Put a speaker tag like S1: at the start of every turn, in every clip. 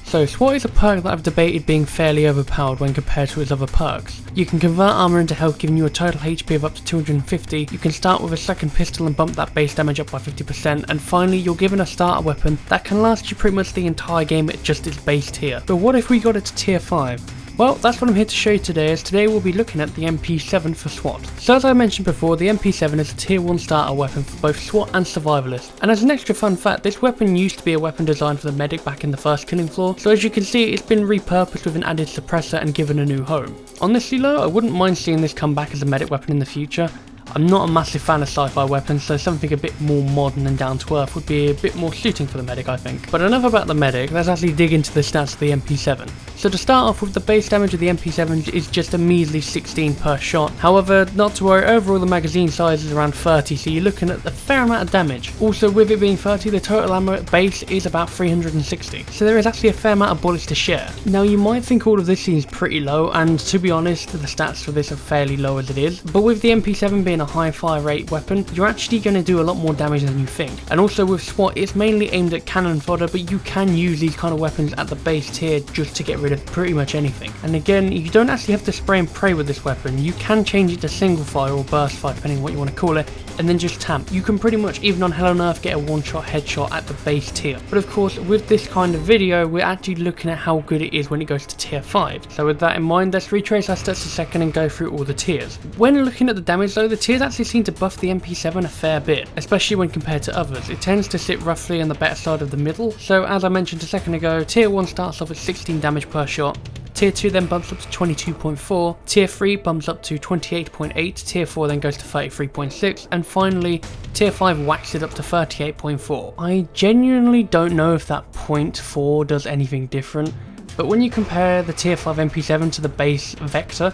S1: So SWAT is a perk that I've debated being fairly overpowered when compared to its other perks. You can convert armor into health, giving you a total HP of up to 250, you can start with a second pistol and bump that base damage up by 50%, and finally you're given a starter weapon that can last you pretty much the entire game at just its base tier. But what if we got it to tier 5? Well, that's what I'm here to show you today, as today we'll be looking at the MP7 for SWAT. So as I mentioned before, the MP7 is a tier 1 starter weapon for both SWAT and survivalists. And as an extra fun fact, this weapon used to be a weapon designed for the medic back in the first killing floor, so as you can see it's been repurposed with an added suppressor and given a new home. Honestly though, I wouldn't mind seeing this come back as a medic weapon in the future. I'm not a massive fan of sci-fi weapons, so something a bit more modern and down to earth would be a bit more suiting for the medic, I think. But enough about the medic, let's actually dig into the stats of the MP7. So to start off with, the base damage of the MP7 is just a measly 16 per shot. However, not to worry, overall the magazine size is around 30, so you're looking at a fair amount of damage. Also, with it being 30, the total ammo at base is about 360, so there is actually a fair amount of bullets to share. Now you might think all of this seems pretty low, and to be honest, the stats for this are fairly low as it is, but with the MP7 being a high fire rate weapon, you're actually going to do a lot more damage than you think. And also with SWAT, it's mainly aimed at cannon fodder, but you can use these kind of weapons at the base tier just to get rid of pretty much anything. And again, you don't actually have to spray and pray with this weapon, you can change it to single fire or burst fire depending on what you want to call it, and then just tamp. You can pretty much, even on Hell on Earth, get a one-shot headshot at the base tier. But of course, with this kind of video, we're actually looking at how good it is when it goes to tier 5. So with that in mind, let's retrace our stats a second and go through all the tiers. When looking at the damage though, the tiers actually seem to buff the MP7 a fair bit, especially when compared to others. It tends to sit roughly on the better side of the middle. So as I mentioned a second ago, tier 1 starts off at 16 damage per shot. Tier 2 then bumps up to 22.4, Tier 3 bumps up to 28.8, Tier 4 then goes to 33.6, and finally Tier 5 whacks it up to 38.4. I genuinely don't know if that 0.4 does anything different, but when you compare the Tier 5 MP7 to the base Vector,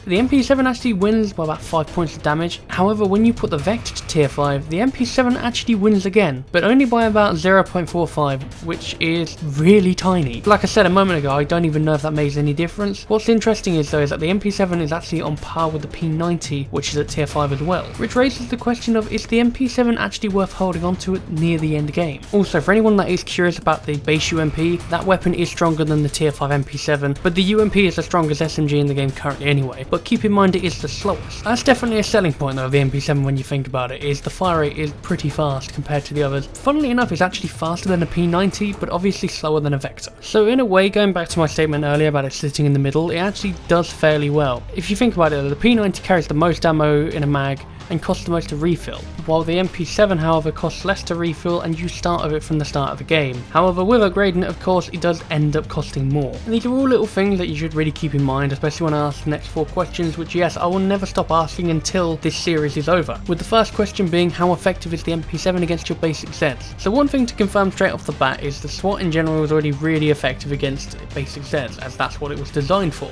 S1: the MP7 actually wins by about 5 points of damage. However, when you put the Vector to tier 5, the MP7 actually wins again, but only by about 0.45, which is really tiny. Like I said a moment ago, I don't even know if that makes any difference. What's interesting is though is that the MP7 is actually on par with the P90, which is at tier 5 as well, which raises the question of, is the MP7 actually worth holding on to it near the end game? Also, for anyone that is curious about the base UMP, that weapon is stronger than the tier 5 MP7, but the UMP is the strongest SMG in the game currently anyway. But keep in mind it is the slowest. That's definitely a selling point though of the MP7 when you think about it, is the fire rate is pretty fast compared to the others. Funnily enough, it's actually faster than a P90, but obviously slower than a Vector. So in a way, going back to my statement earlier about it sitting in the middle, it actually does fairly well. If you think about it, the P90 carries the most ammo in a mag and costs the most to refill, while the MP7 however costs less to refill and you start with it from the start of the game. However, with upgrading it, of course, it does end up costing more. And these are all little things that you should really keep in mind, especially when I ask the next 4 questions, which yes, I will never stop asking until this series is over. With the first question being, how effective is the MP7 against your basic Zeds? So one thing to confirm straight off the bat is the SWAT in general is already really effective against basic Zeds, as that's what it was designed for.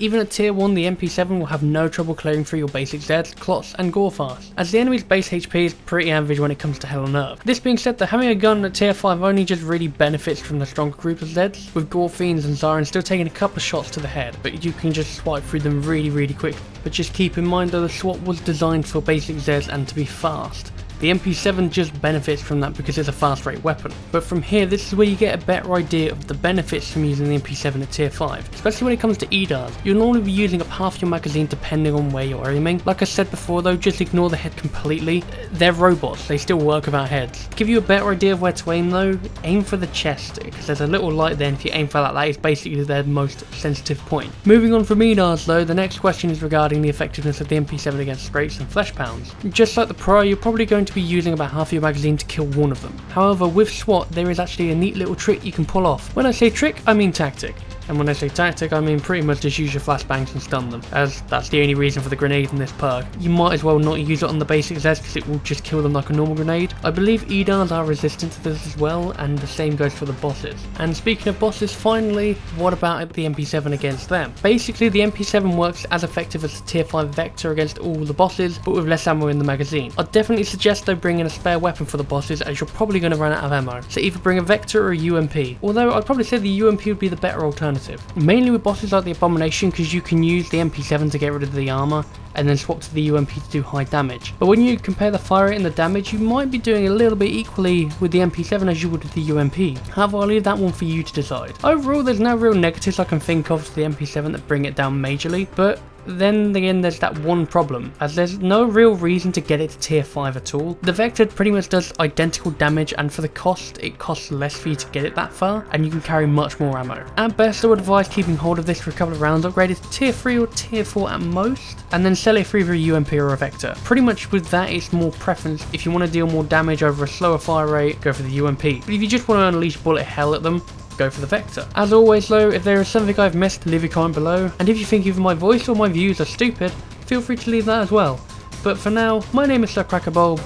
S1: Even at tier 1, the MP7 will have no trouble clearing through your basic Zeds, clots and gore fast, as the enemy's base HP is pretty average when it comes to Hell on Earth. This being said, though, having a gun at tier 5 only just really benefits from the stronger group of Zeds, with Gore Fiends and Zyrens still taking a couple of shots to the head, but you can just swipe through them really quick. But just keep in mind though, the SWAT was designed for basic Zeds and to be fast. The MP7 just benefits from that because it's a fast rate weapon. But from here, this is where you get a better idea of the benefits from using the MP7 at tier 5, especially when it comes to EDARs. You'll normally be using up half your magazine depending on where you're aiming. Like I said before though, just ignore the head completely. They're robots, they still work without heads. To give you a better idea of where to aim though, aim for the chest, because there's a little light there, and if you aim for that is basically their most sensitive point. Moving on from EDARs though, the next question is regarding the effectiveness of the MP7 against Serakes and Fleshpounds. Just like the Pro, you're probably going to be using about half your magazine to kill one of them. However, with SWAT, there is actually a neat little trick you can pull off. When I say trick, I mean tactic. And when I say tactic, I mean pretty much just use your flashbangs and stun them, as that's the only reason for the grenade in this perk. You might as well not use it on the basic Zeds because it will just kill them like a normal grenade. I believe EDARs are resistant to this as well, and the same goes for the bosses. And speaking of bosses, finally, what about the MP7 against them? Basically, the MP7 works as effective as the tier 5 Vector against all the bosses, but with less ammo in the magazine. I'd definitely suggest though bringing a spare weapon for the bosses, as you're probably going to run out of ammo. So either bring a Vector or a UMP, although I'd probably say the UMP would be the better alternative. alternative. Mainly with bosses like the Abomination, because you can use the MP7 to get rid of the armor, and then swap to the UMP to do high damage. But when you compare the fire rate and the damage, you might be doing a little bit equally with the MP7 as you would with the UMP. However, I'll leave that one for you to decide. Overall, there's no real negatives I can think of to the MP7 that bring it down majorly, but then again there's that one problem, as there's no real reason to get it to tier 5 at all. The Vector pretty much does identical damage, and for the cost, it costs less for you to get it that far, and you can carry much more ammo. At best, I would advise keeping hold of this for a couple of rounds, upgrade it to tier 3 or tier 4 at most, and then sell it for either a UMP or a Vector. Pretty much with that, it's more preference. If you want to deal more damage over a slower fire rate, go for the UMP. But if you just want to unleash bullet hell at them, go for the Vector. As always though, if there is something I've missed, leave a comment below, and if you think either my voice or my views are stupid, feel free to leave that as well. But for now, my name is Sir Crackerbulb,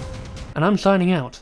S1: and I'm signing out.